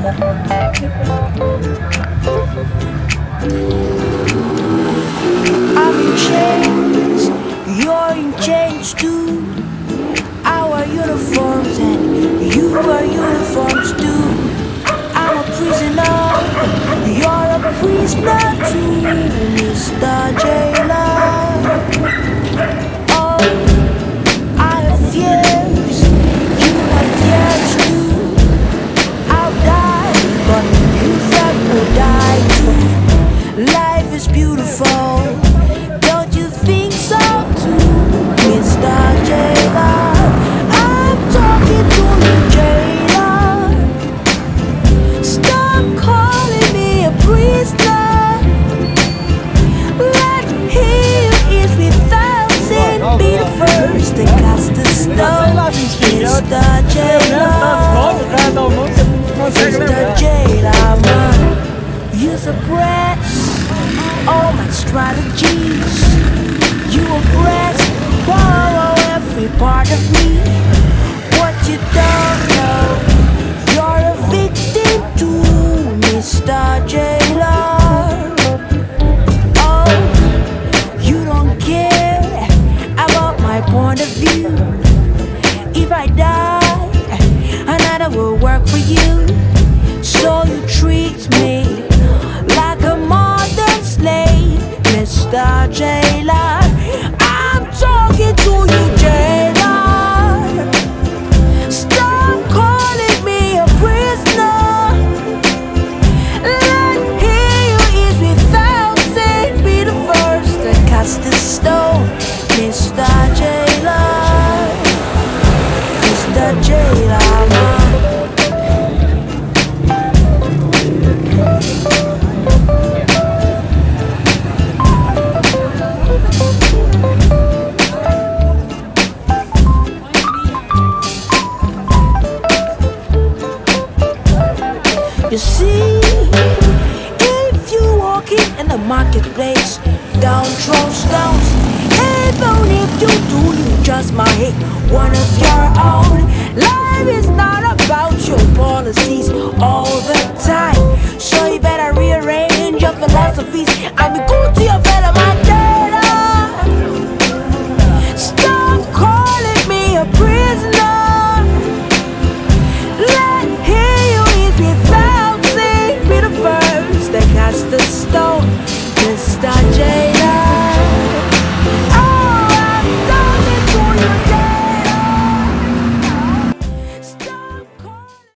I'm in chains, you're in chains too. Our uniforms and you are uniforms too. I'm a prisoner, you're a prisoner too, Mr. Jailer. Oh, I have fears, you have fears too. I'll die, but you that will die too. Life is beautiful, don't you think so too, Mr. Jailer? I'm talking to you, Jailer. Stop calling me a prisoner. Let him is without sin be the first to cast the stone, Mr. Jailer. Mr. Jailer, man, you suppress all my strategies. You oppress, borrow every part of me. What you don't know, you're a victim too, Mr. Jailer. Oh, you don't care about my point of view. If I die, another will work for you. So you treat me like a modern slave, Mr. Jailer. I'm talking to you, Jailer. Stop calling me a prisoner. Let him who is without sin be the first to cast the stone, Mr. Jailer. Mr. Jailer, man. You see, if you walking in the marketplace, down throw stones. Even if you do, you just might hit one of your own. Life is not about your policies all the time, so you better rearrange your philosophies and be good to your fellow man. Stop calling me a prisoner. Let him who is without sin be the first that cast the stone, Mr. J.